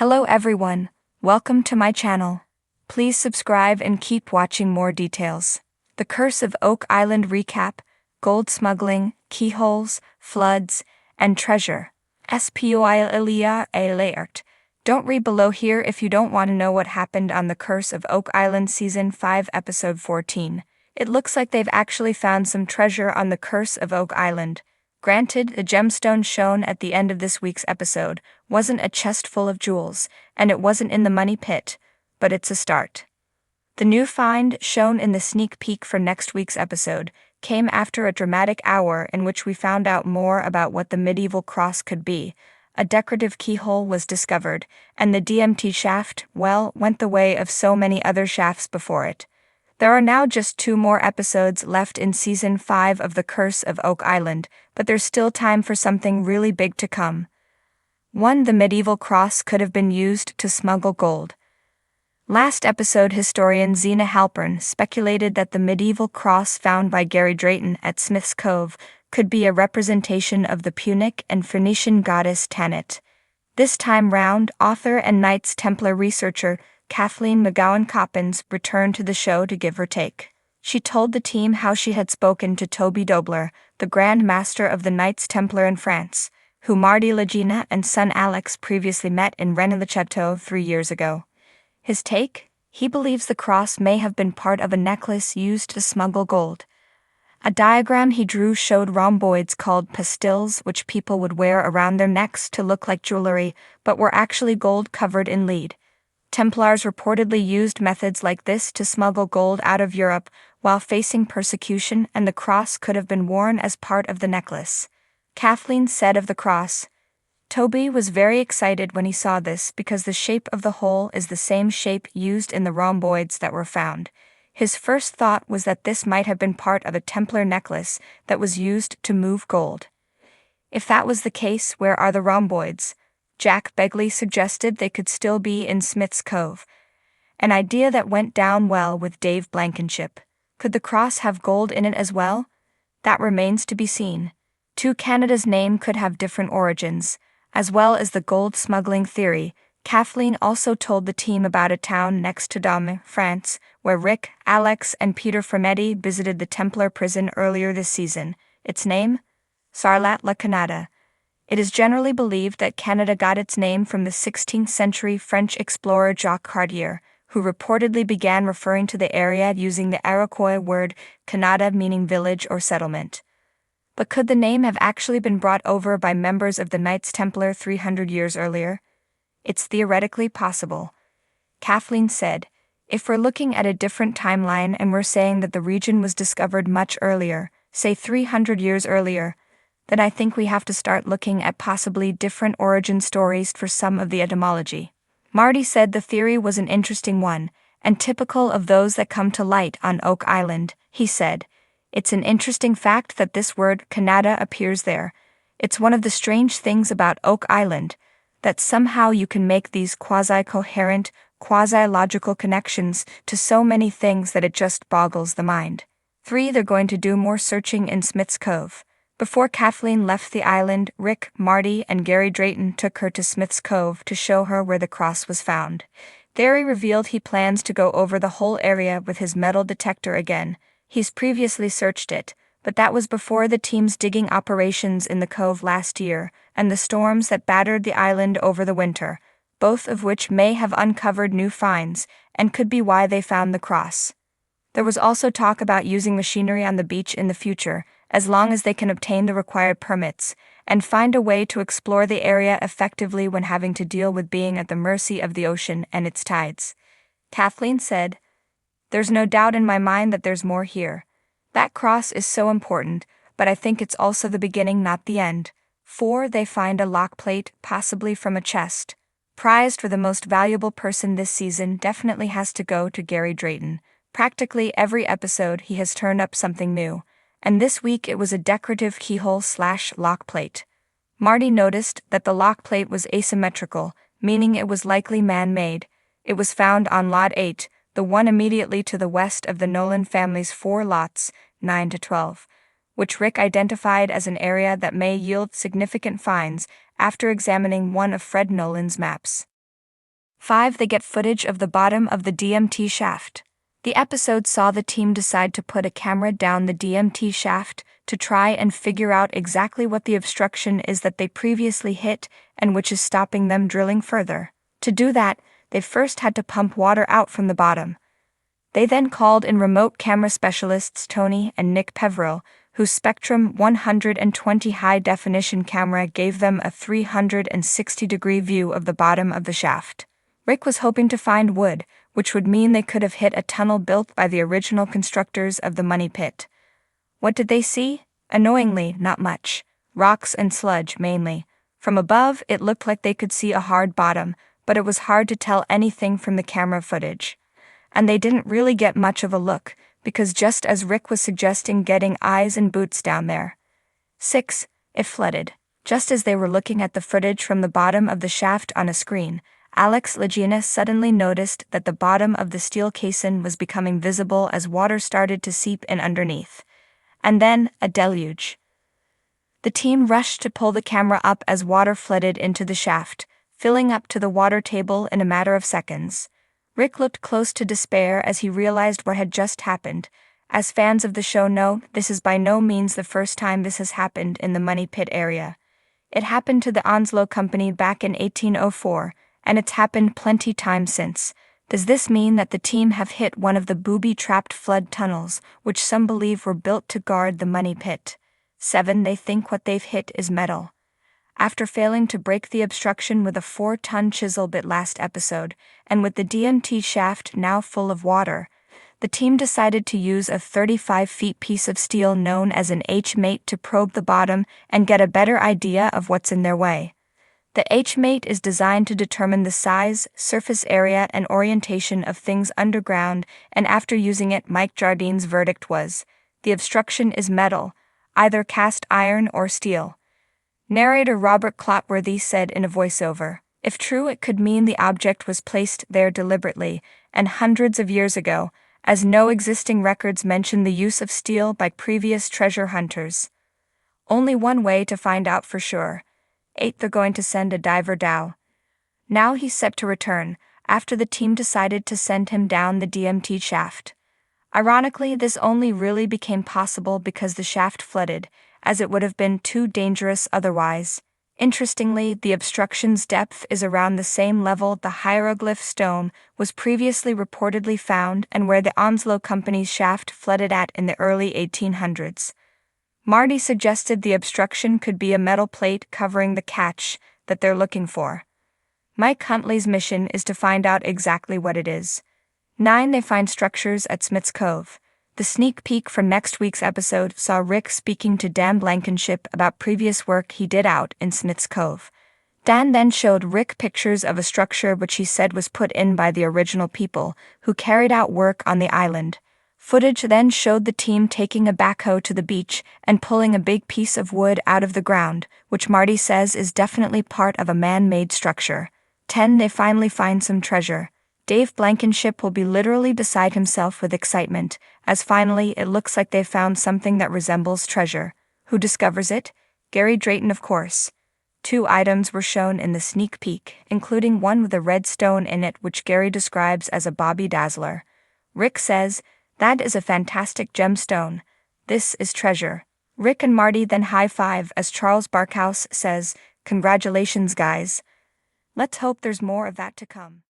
Hello everyone, welcome to my channel. Please subscribe and keep watching more details. The Curse of Oak Island recap, gold smuggling, keyholes, floods, and treasure. Spoiler alert. Don't read below here if you don't want to know what happened on The Curse of Oak Island Season 5 Episode 14. It looks like they've actually found some treasure on The Curse of Oak Island. Granted, the gemstone shown at the end of this week's episode wasn't a chest full of jewels, and it wasn't in the money pit, but it's a start. The new find, shown in the sneak peek for next week's episode, came after a dramatic hour in which we found out more about what the medieval cross could be. A decorative keyhole was discovered, and the DMT shaft, well, went the way of so many other shafts before it. There are now just 2 more episodes left in Season 5 of The Curse of Oak Island, but there's still time for something really big to come. 1. The medieval cross could have been used to smuggle gold. Last episode, historian Zena Halpern speculated that the medieval cross found by Gary Drayton at Smith's Cove could be a representation of the Punic and Phoenician goddess Tanit. This time round, author and Knights Templar researcher Kathleen McGowan-Coppins returned to the show to give her take. She told the team how she had spoken to Toby Dobler, the Grand Master of the Knights Templar in France, who Marty Legina and son Alex previously met in Rennes-le-Château 3 years ago. His take? He believes the cross may have been part of a necklace used to smuggle gold. A diagram he drew showed rhomboids called pastilles, which people would wear around their necks to look like jewelry, but were actually gold covered in lead. Templars reportedly used methods like this to smuggle gold out of Europe while facing persecution, and the cross could have been worn as part of the necklace. Kathleen said of the cross, "Toby was very excited when he saw this because the shape of the hole is the same shape used in the rhomboids that were found. His first thought was that this might have been part of a Templar necklace that was used to move gold. If that was the case, where are the rhomboids?" Jack Begley suggested they could still be in Smith's Cove, an idea that went down well with Dave Blankenship. Could the cross have gold in it as well? That remains to be seen. 2. Canada's name could have different origins, as well as the gold smuggling theory. Kathleen also told the team about a town next to Damme, France, where Rick, Alex, and Peter Frametti visited the Templar prison earlier this season. Its name? Sarlat-la-Canada. It is generally believed that Canada got its name from the 16th century French explorer Jacques Cartier, who reportedly began referring to the area using the Iroquois word Canada, meaning village or settlement. But could the name have actually been brought over by members of the Knights Templar 300 years earlier? It's theoretically possible. Kathleen said, "If we're looking at a different timeline and we're saying that the region was discovered much earlier, say 300 years earlier, then I think we have to start looking at possibly different origin stories for some of the etymology." Marty said the theory was an interesting one, and typical of those that come to light on Oak Island. He said, "It's an interesting fact that this word Canada appears there. It's one of the strange things about Oak Island, that somehow you can make these quasi-coherent, quasi-logical connections to so many things that it just boggles the mind." 3. They're going to do more searching in Smith's Cove. Before Kathleen left the island, Rick, Marty, and Gary Drayton took her to Smith's Cove to show her where the cross was found. There he revealed he plans to go over the whole area with his metal detector again. He's previously searched it, but that was before the team's digging operations in the cove last year and the storms that battered the island over the winter, both of which may have uncovered new finds and could be why they found the cross. There was also talk about using machinery on the beach in the future, as long as they can obtain the required permits, and find a way to explore the area effectively when having to deal with being at the mercy of the ocean and its tides. Kathleen said, "There's no doubt in my mind that there's more here. That cross is so important, but I think it's also the beginning, not the end." 4. They find a lock plate, possibly from a chest. Prized for the most valuable person this season definitely has to go to Gary Drayton. Practically every episode he has turned up something new, and this week it was a decorative keyhole/lock plate. Marty noticed that the lock plate was asymmetrical, meaning it was likely man-made. It was found on Lot 8, the one immediately to the west of the Nolan family's 4 lots, 9 to 12, which Rick identified as an area that may yield significant finds after examining one of Fred Nolan's maps. 5. They get footage of the bottom of the DMT shaft. The episode saw the team decide to put a camera down the DMT shaft to try and figure out exactly what the obstruction is that they previously hit and which is stopping them drilling further. To do that, they first had to pump water out from the bottom. They then called in remote camera specialists Tony and Nick Peveril, whose Spectrum 120 high-definition camera gave them a 360-degree view of the bottom of the shaft. Rick was hoping to find wood, which would mean they could have hit a tunnel built by the original constructors of the money pit. What did they see? Annoyingly, not much. Rocks and sludge, mainly. From above, it looked like they could see a hard bottom, but it was hard to tell anything from the camera footage. And they didn't really get much of a look, because just as Rick was suggesting getting eyes and boots down there. 6. It flooded. Just as they were looking at the footage from the bottom of the shaft on a screen, Alex Legina suddenly noticed that the bottom of the steel caisson was becoming visible as water started to seep in underneath. And then, a deluge. The team rushed to pull the camera up as water flooded into the shaft, filling up to the water table in a matter of seconds. Rick looked close to despair as he realized what had just happened. As fans of the show know, this is by no means the first time this has happened in the Money Pit area. It happened to the Onslow Company back in 1804, and it's happened plenty times since. Does this mean that the team have hit one of the booby-trapped flood tunnels, which some believe were built to guard the money pit? 7. They think what they've hit is metal. After failing to break the obstruction with a 4-ton chisel bit last episode, and with the DMT shaft now full of water, the team decided to use a 35-foot piece of steel known as an H-mate to probe the bottom and get a better idea of what's in their way. The H-mate is designed to determine the size, surface area, and orientation of things underground, and after using it, Mike Jardine's verdict was, the obstruction is metal, either cast iron or steel. Narrator Robert Clotworthy said in a voiceover, if true, it could mean the object was placed there deliberately, and hundreds of years ago, as no existing records mention the use of steel by previous treasure hunters. Only one way to find out for sure. 8. They're going to send a diver down. Now he's set to return, after the team decided to send him down the DMT shaft. Ironically, this only really became possible because the shaft flooded, as it would have been too dangerous otherwise. Interestingly, the obstruction's depth is around the same level the hieroglyph stone was previously reportedly found and where the Onslow Company's shaft flooded at in the early 1800s. Marty suggested the obstruction could be a metal plate covering the catch that they're looking for. Mike Huntley's mission is to find out exactly what it is. 9. They find structures at Smith's Cove. The sneak peek from next week's episode saw Rick speaking to Dan Blankenship about previous work he did out in Smith's Cove. Dan then showed Rick pictures of a structure which he said was put in by the original people who carried out work on the island. Footage then showed the team taking a backhoe to the beach and pulling a big piece of wood out of the ground, which Marty says is definitely part of a man-made structure. 10. They finally find some treasure. Dave Blankenship will be literally beside himself with excitement, as finally it looks like they found something that resembles treasure. Who discovers it? Gary Drayton, of course. 2 items were shown in the sneak peek, including one with a red stone in it which Gary describes as a Bobby Dazzler. Rick says, that is a fantastic gemstone. This is treasure. Rick and Marty then high-five as Charles Barkhouse says, congratulations guys. Let's hope there's more of that to come.